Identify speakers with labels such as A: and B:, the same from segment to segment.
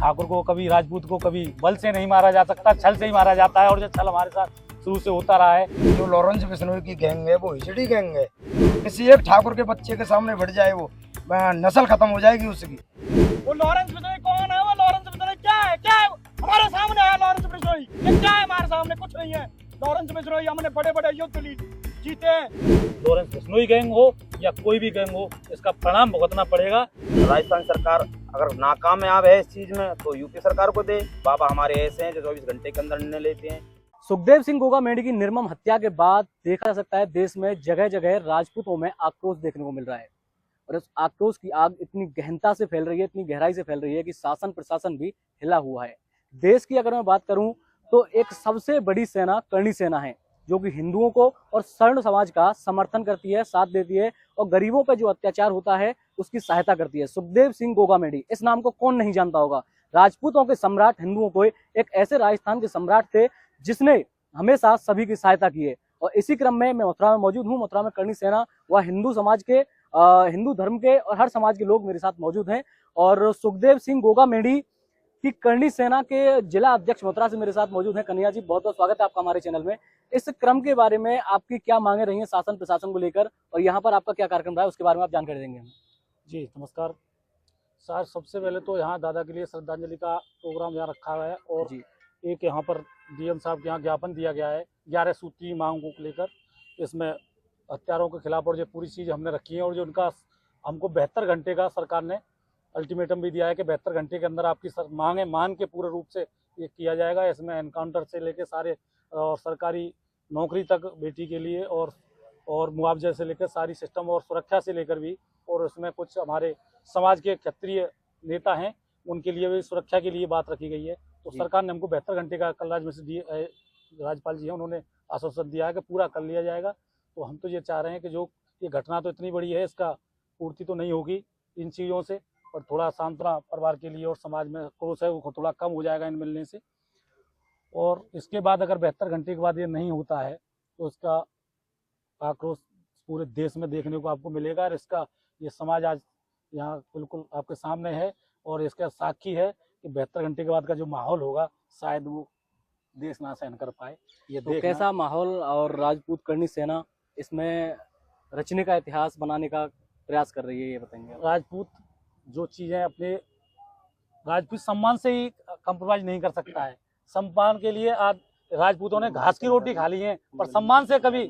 A: ठाकुर को, कभी राजपूत को कभी बल से नहीं मारा जा सकता, छल से ही मारा जाता है। और जो छल हमारे साथ शुरू से होता रहा है।
B: जो लॉरेंस बिश्नोई की गैंग है वो हिजड़ी गैंग है। किसी एक ठाकुर के बच्चे के सामने बढ़ जाए वो नस्ल खत्म हो जाएगी उसकी।
C: वो लॉरेंस बिश्नोई कौन है? वो लॉरेंस बिश्नोई क्या है? क्या है? हमारे सामने है लॉरेंस बिश्नोई। ये क्या है? हमारे सामने कुछ नहीं है। लॉरेंस बिश्नोई हमने बड़े बड़े युद्ध जीते हैं।
A: लॉरेंस बिश्नोई गैंग हो या कोई भी गैंग हो, इसका परिणाम भुगतना पड़ेगा।
D: राजस्थान सरकार अगर नाकामयाब है इस चीज में तो यूपी सरकार को दे। बाबा हमारे ऐसे हैं जो 24 घंटे के अंदर निर्णय लेते हैं।
E: सुखदेव सिंह गोगामेंढी की निर्मम हत्या के बाद देखा जा सकता है देश में जगह जगह राजपूतों में आक्रोश देखने को मिल रहा है। और उस आक्रोश की आग इतनी गहनता से फैल रही है, इतनी गहराई से फैल रही है कि शासन प्रशासन भी हिला हुआ है। देश की अगर मैं बात करूं तो एक सबसे बड़ी सेना करणी सेना है, जो कि हिंदुओं को और सर्ण समाज का समर्थन करती है, साथ देती है और गरीबों पर जो अत्याचार होता है उसकी सहायता करती है। सुखदेव सिंह गोगामेंढी, इस नाम को कौन नहीं जानता होगा। राजपूतों के सम्राट, हिंदुओं को एक ऐसे राजस्थान के सम्राट थे जिसने हमेशा सभी की सहायता की है। और इसी क्रम में मैं मथुरा में मौजूद हूँ। मथुरा में करणी सेना व हिंदू समाज के, हिंदू धर्म के और हर समाज के लोग मेरे साथ मौजूद हैं। और सुखदेव सिंह गोगामेंढी की करणी सेना के जिला अध्यक्ष मथुरा से मेरे साथ मौजूद हैं। कन्हैया जी, बहुत बहुत स्वागत है आपका हमारे चैनल में। इस क्रम के बारे में आपकी क्या मांगे रही हैं शासन प्रशासन को लेकर, और यहाँ पर आपका क्या कार्यक्रम रहा है, उसके बारे में आप जानकारी देंगे हमें।
A: जी नमस्कार सर। सबसे पहले तो यहाँ दादा के लिए श्रद्धांजलि का प्रोग्राम यहाँ रखा हुआ है। और
E: जी,
A: एक यहाँ पर डीएम साहब के यहाँ ज्ञापन दिया गया है 11 सूत्री मांगों को लेकर। इसमें हत्यारों के खिलाफ और जो पूरी चीज़ हमने रखी है, और जो उनका हमको 72 घंटे का सरकार ने अल्टीमेटम भी दिया है कि 72 घंटे के अंदर आपकी मांगे मान के पूरे रूप से ये किया जाएगा। इसमें एनकाउंटर से लेकर सारे और सरकारी नौकरी तक बेटी के लिए और मुआवजे से लेकर सारी सिस्टम और सुरक्षा से लेकर भी। और उसमें कुछ हमारे समाज के क्षत्रिय नेता हैं, उनके लिए भी सुरक्षा के लिए बात रखी गई है। तो सरकार ने हमको 72 घंटे का कल राज्यपाल जी हैं, उन्होंने आश्वासन दिया है कि पूरा कर लिया जाएगा। तो हम तो ये चाह रहे हैं कि जो ये घटना तो इतनी बड़ी है, इसका पूर्ति तो नहीं होगी इन चीज़ों से, और थोड़ा सांत्वना परिवार के लिए और समाज में क्रोध है वो थोड़ा कम हो जाएगा इन मिलने से। और इसके बाद अगर 72 घंटे के बाद ये नहीं होता है तो इसका आक्रोश पूरे देश में देखने को आपको मिलेगा। और इसका ये समाज आज यहाँ बिल्कुल आपके सामने है, और इसका साक्षी है कि 72 घंटे के बाद का जो माहौल होगा शायद वो देश ना सहन कर पाए। ये
E: तो कैसा माहौल और राजपूत करणी सेना इसमें रचने का इतिहास बनाने का प्रयास कर रही है, ये बताएंगे।
A: राजपूत जो चीज़ें अपने राजपूत सम्मान से ही कंप्रोमाइज नहीं कर सकता है। सम्मान के लिए आज राजपूतों ने घास की रोटी खा ली है, पर सम्मान से कभी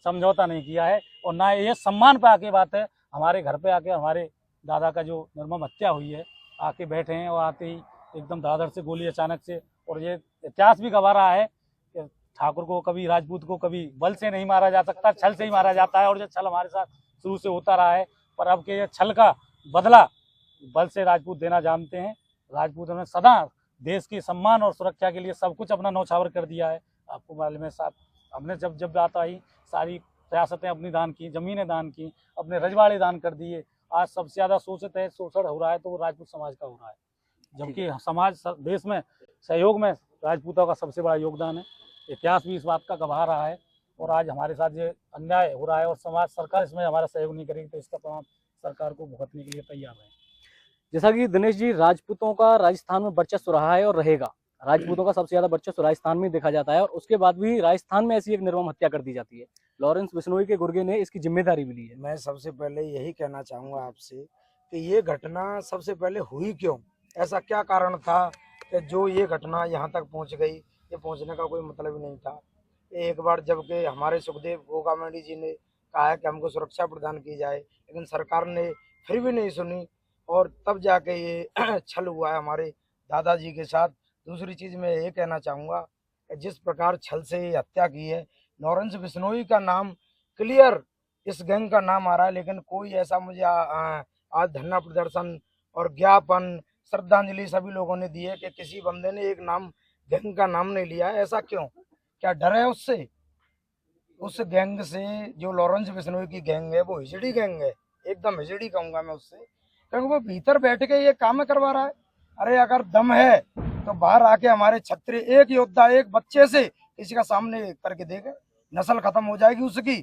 A: समझौता नहीं किया है। और ना ये सम्मान पे आके बात है, हमारे घर पे आके हमारे दादा का जो निर्मम हत्या हुई है, आके बैठे हैं और आते ही एकदम दादर से गोली अचानक से। और ये इतिहास भी गवा रहा है कि ठाकुर को, कभी राजपूत को कभी बल से नहीं मारा जा सकता, छल से ही मारा जाता है। और जो छल हमारे साथ शुरू से होता रहा है, पर अब के ये छल का बदला बल से राजपूत देना जानते हैं। राजपूतों ने सदा देश की सम्मान और सुरक्षा के लिए सब कुछ अपना न्यौछावर कर दिया है। आपको मालूम है साहब, हमने जब बात आई सारी रियासतें अपनी दान की, जमीनें दान की, अपने रजवाड़े दान कर दिए। आज सबसे ज़्यादा शोषण हो रहा है तो वो राजपूत समाज का हो रहा है, जबकि समाज देश में सहयोग में राजपूतों का सबसे बड़ा योगदान है। इतिहास भी इस बात का गवाह रहा है। और आज हमारे साथ ये अन्याय हो रहा है और समाज सरकार इसमें हमारा सहयोग नहीं करेगी तो इसका परिणाम सरकार को भुगतने के लिए तैयार है।
E: जैसा कि दिनेश जी, राजपूतों का राजस्थान में वर्चस्व रहा है और रहेगा। राजपूतों का सबसे ज्यादा वर्चस्व राजस्थान में देखा जाता है, और उसके बाद भी राजस्थान में ऐसी एक निर्मम हत्या कर दी जाती है। लॉरेंस बिश्नोई के गुर्गे ने इसकी जिम्मेदारी भी ली है।
B: मैं सबसे पहले यही कहना चाहूँगा आपसे कि ये घटना सबसे पहले हुई क्यों, ऐसा क्या कारण था कि जो ये घटना यहाँ तक पहुँच गई। ये पहुँचने का कोई मतलब ही नहीं था। एक बार जबकि हमारे सुखदेव गोगामेंढी जी ने कहा है कि हमको सुरक्षा प्रदान की जाए, लेकिन सरकार ने फिर भी नहीं सुनी, और तब जाके ये छल हुआ है हमारे दादाजी के साथ। दूसरी चीज़ मैं ये कहना चाहूँगा कि जिस प्रकार छल से ये हत्या की है, लॉरेंस बिश्नोई का नाम क्लियर इस गैंग का नाम आ रहा है, लेकिन कोई ऐसा मुझे आज धरना प्रदर्शन और ज्ञापन श्रद्धांजलि सभी लोगों ने दी है कि किसी बंदे ने एक नाम गैंग का नाम नहीं लिया है। ऐसा क्यों? क्या डर है उससे? उस गैंग से जो लॉरेंस बिश्नोई की गैंग है वो हिजड़ी गैंग है, एकदम हिजड़ी कहूँगा मैं उससे, क्योंकि वो भीतर बैठ के ये काम करवा रहा है। अरे अगर दम है तो बाहर आके हमारे छत्री एक योद्धा एक बच्चे से किसी का सामने करके देखे, नस्ल खत्म हो जाएगी उसकी।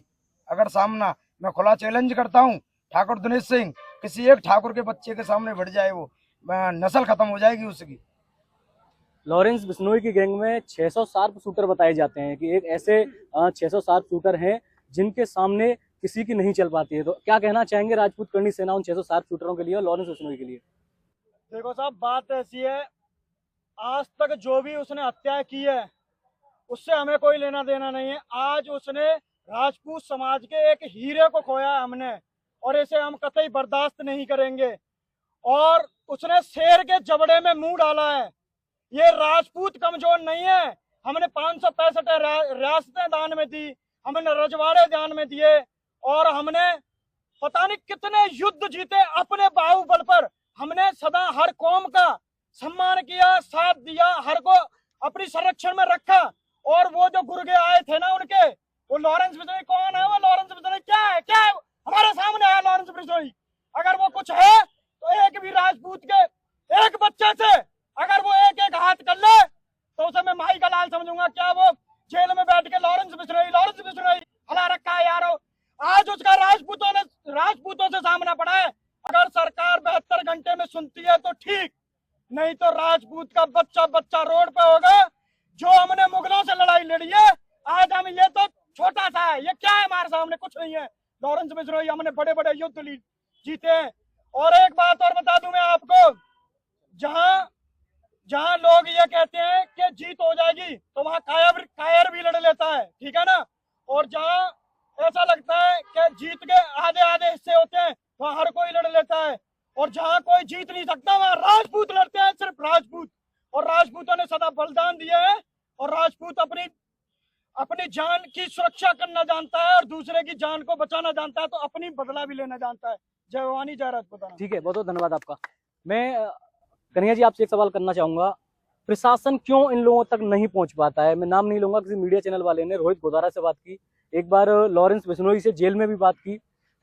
B: अगर सामना, मैं खुला चैलेंज करता हूँ, ठाकुर दिनेश सिंह किसी एक ठाकुर के बच्चे के सामने बढ़ जाए वो नस्ल खत्म हो जाएगी उसकी।
E: लॉरेंस बिश्नोई की गैंग में 600 शार्प शूटर बताए जाते हैं कि एक ऐसे 600 शार्प शूटर हैं जिनके सामने किसी की नहीं चल पाती है। तो क्या कहना चाहेंगे राजपूत करनी सेना उन 600 शार्प शूटरों के लिए और लॉरेंस बिश्नोई के लिए?
C: देखो साहब, बात ऐसी है, आज तक जो भी उसने हत्या की है उससे हमें कोई लेना देना नहीं है। आज उसने राजपूत समाज के एक हीरे को खोया है हमने, और इसे हम कतई बर्दाश्त नहीं करेंगे। और उसने शेर के जबड़े में मुंह डाला है। ये राजपूत कमजोर नहीं है। हमने 565 रियासतें दान में दी, हमने रजवाड़े दान में दिए, और हमने पता नहीं कितने युद्ध जीते अपने बाहुबल पर। हमने सदा हर कौम का सम्मान किया, साथ दिया, हर को अपनी संरक्षण में रखा। और वो जो गुर्गे आए थे ना उनके, वो लॉरेंस बिश्नोई कौन है? वो लॉरेंस बिश्नोई क्या है? क्या है? हमारे सामने है लॉरेंस बिश्नोई। अगर वो कुछ है तो एक भी राजपूत के एक बच्चे से अगर वो एक एक हाथ कर ले तो उसे मैं माई का लाल समझूंगा। क्या वो जेल में बैठ के लॉरेंस बिश्नोई हला रखा है यारो? आज उसका राजपूतों से सामना पड़ा है। अगर सरकार 72 घंटे में सुनती है तो ठीक, नहीं तो राजपूत का बच्चा बच्चा रोड पे होगा। जो हमने मुगलों से लड़ाई लड़ी है, आज हम ये तो छोटा सा है, ये क्या है? हमारे सामने कुछ नहीं है। लॉरेंस बिश्नोई हमने बड़े बड़े युद्ध जीते हैं। और एक बात और बता दूं मैं आपको, जहां लोग ये कहते हैं कि जीत हो जाएगी तो वहां कायर भी लड़ लेता है, ठीक है ना। और जहां ऐसा लगता है कि जीत के आधे आधे हिस्से होते हैं वहां हर कोई लड़ लेता है। और जहां कोई जीत नहीं सकता वहां राजपूत लड़ते हैं, सिर्फ राजपूत। और राजपूतों ने सदा बलिदान दिए हैं। और राजपूत अपनी जान की सुरक्षा करना जानता है और दूसरे की जान को बचाना जानता है, तो अपनी बदला भी लेना जानता है। जय भवानी, जय राजपूताना।
E: ठीक है, बहुत बहुत धन्यवाद आपका। मैं कन्हैया जी आपसे एक सवाल करना चाहूंगा, प्रशासन क्यों इन लोगों तक नहीं पहुंच पाता है? मैं नाम नहीं लूंगा, किसी मीडिया चैनल वाले ने रोहित गोदारा से बात की, एक बार लॉरेंस बिश्नोई से जेल में भी बात की,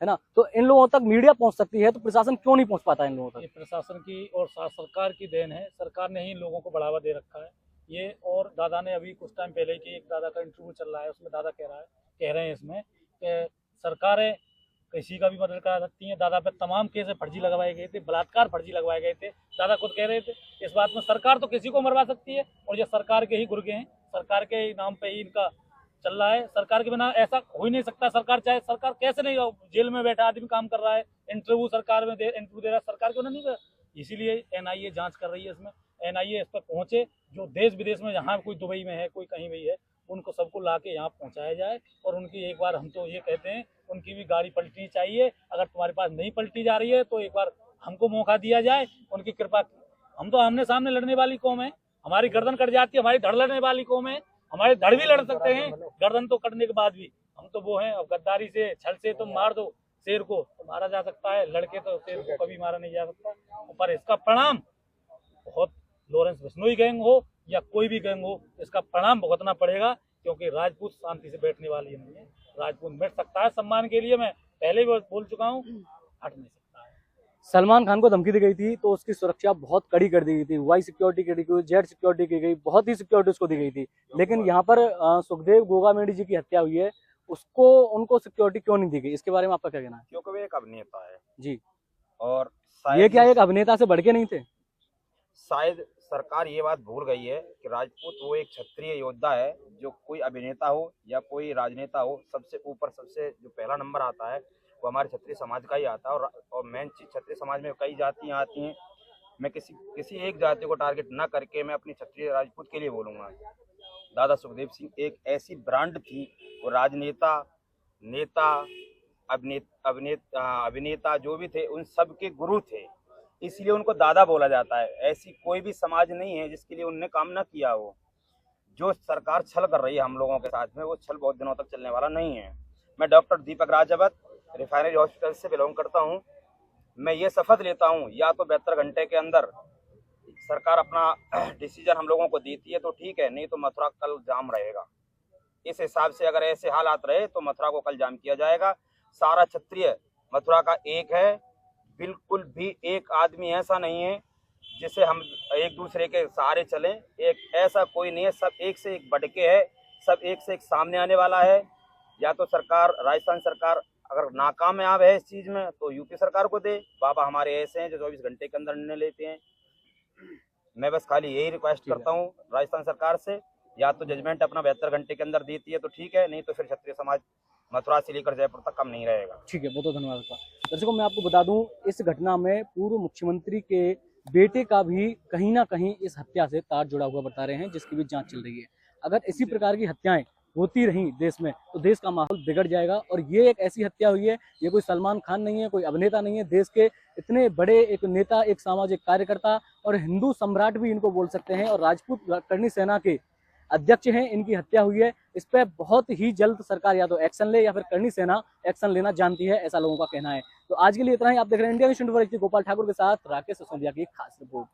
E: है ना। तो इन लोगों तक मीडिया पहुंच सकती है, तो प्रशासन क्यों नहीं पहुंच पाता है इन लोगों तक?
A: ये प्रशासन की और सरकार की देन है। सरकार ने ही इन लोगों को बढ़ावा दे रखा है ये। और दादा ने अभी कुछ टाइम पहले की एक दादा का इंटरव्यू चल रहा है, उसमें दादा कह रहे हैं इसमें कि सरकारें किसी का भी मदद करा सकती हैं। दादा पे तमाम केस फर्जी लगवाए गए थे, बलात्कार फर्जी लगवाए गए थे। दादा खुद कह रहे थे इस बात में सरकार तो किसी को मरवा सकती है, और ये सरकार के ही गुर्गे हैं, सरकार के नाम पे ही इनका चल रहा है। सरकार के बिना ऐसा हो ही नहीं सकता। सरकार चाहे, सरकार कैसे नहीं, जेल में बैठा आदमी काम कर रहा है, इंटरव्यू सरकार में इंटरव्यू दे रहा है, सरकार को नहीं। इसीलिए NIA जांच कर रही है इसमें। NIA इस पर पहुंचे, जो देश विदेश में जहाँ कोई दुबई में है, कोई कहीं भी है, उनको सबको ला के यहाँ पहुँचाया जाए। और उनकी एक बार, हम तो ये कहते हैं, उनकी भी गाड़ी पलटनी चाहिए। अगर तुम्हारे पास नहीं पलटी जा रही है तो एक बार हमको मौका दिया जाए, उनकी कृपा। हम तो आमने सामने लड़ने वाली कौम है, हमारी गर्दन कट जाती है, हमारी धड़ लड़ने वाली कौम है, हमारे धड़ भी लड़ सकते हैं गर्दन तो कटने के बाद भी। हम तो वो हैं, अब गद्दारी से, छल से तुम मार दो शेर को तो मारा जा सकता है, लड़के तो शेर को कभी मारा नहीं जा सकता। पर इसका परिणाम बहुत, लॉरेंस बिश्नोई गैंग हो या कोई भी गैंग हो, इसका परिणाम भुगतना पड़ेगा। क्योंकि राजपूत शांति से बैठने वाली नहीं है। राजपूत बैठ सकता है सम्मान के लिए, मैं पहले भी बोल चुका हूँ, हट नहीं सकता है।
E: सलमान खान को धमकी दी गई थी तो उसकी सुरक्षा बहुत कड़ी कर दी गई थी, वाई सिक्योरिटी की गई, जेड सिक्योरिटी की गई, बहुत ही सिक्योरिटी उसको दी गई थी। लेकिन यहाँ पर सुखदेव गोगामेडी जी की हत्या हुई है, उनको सिक्योरिटी क्यों नहीं दी गई? इसके बारे में आपका क्या कहना है?
D: क्योंकि वो एक अभिनेता है
E: जी।
D: और
E: ये क्या एक अभिनेता से बढ़ के नहीं थे?
D: शायद सरकार ये बात भूल गई है कि राजपूत वो एक क्षत्रिय योद्धा है। जो कोई अभिनेता हो या कोई राजनेता हो, सबसे ऊपर, सबसे जो पहला नंबर आता है वो हमारे क्षत्रिय समाज का ही आता है। और मेन चीज, क्षत्रिय समाज में कई जातियां आती हैं। मैं किसी एक जाति को टारगेट ना करके मैं अपनी क्षत्रिय राजपूत के लिए बोलूँगा। दादा सुखदेव सिंह एक ऐसी ब्रांड थी, वो राजनेता, नेता, अभिनेता जो भी थे, उन सब के गुरु थे, इसलिए उनको दादा बोला जाता है। ऐसी कोई भी समाज नहीं है जिसके लिए उनने काम ना किया हो। जो सरकार छल कर रही है हम लोगों के साथ में, वो छल बहुत दिनों तक चलने वाला नहीं है। मैं डॉक्टर दीपक राजावत रिफाइनरी हॉस्पिटल से बिलोंग करता हूँ। मैं ये शपथ लेता हूँ, या तो 72 घंटे के अंदर सरकार अपना डिसीजन हम लोगों को देती है तो ठीक है, नहीं तो मथुरा कल जाम रहेगा। इस हिसाब से अगर ऐसे हालात रहे तो मथुरा को कल जाम किया जाएगा। सारा क्षत्रिय मथुरा का एक है, बिल्कुल भी एक आदमी ऐसा नहीं है जिसे हम एक दूसरे के सहारे चलें। एक ऐसा कोई नहीं है, सब एक से एक बढ़ के है, सब एक से एक सामने आने वाला है। या तो सरकार, राजस्थान सरकार अगर नाकामयाब है इस चीज में तो यूपी सरकार को दे। बाबा हमारे ऐसे हैं जो 24 घंटे के अंदर निर्णय लेते हैं। मैं बस खाली यही रिक्वेस्ट
E: ठीक है।
D: करता हूँ राजस्थान सरकार से, या तो जजमेंट अपना 72 घंटे के अंदर देती है तो ठीक है, नहीं तो फिर क्षत्रिय समाज मथुरा से लेकर जयपुर तक कम नहीं रहेगा।
E: ठीक है, बहुत बहुत धन्यवाद आपका। दर्शकों, मैं आपको बता दूं, इस घटना में पूर्व मुख्यमंत्री के बेटे का भी कहीं ना कहीं इस हत्या से तार जुड़ा हुआ बता रहे हैं, जिसकी भी जांच चल रही है। अगर इसी प्रकार की हत्याएं होती रहीं देश में तो देश का माहौल बिगड़ जाएगा। और ये एक ऐसी हत्या हुई है, ये कोई सलमान खान नहीं है, कोई अभिनेता नहीं है, देश के इतने बड़े एक नेता, एक सामाजिक कार्यकर्ता और हिंदू सम्राट भी इनको बोल सकते हैं और राजपूत करनी सेना के अध्यक्ष हैं, इनकी हत्या हुई है। इस पर बहुत ही जल्द सरकार या तो एक्शन ले या फिर करनी सेना एक्शन लेना जानती है, ऐसा लोगों का कहना है। तो आज के लिए इतना ही। आप देख रहे हैं इंडिया न्यूज़ 24 गोपाल ठाकुर के साथ राकेश सिसोदिया की खास रिपोर्ट।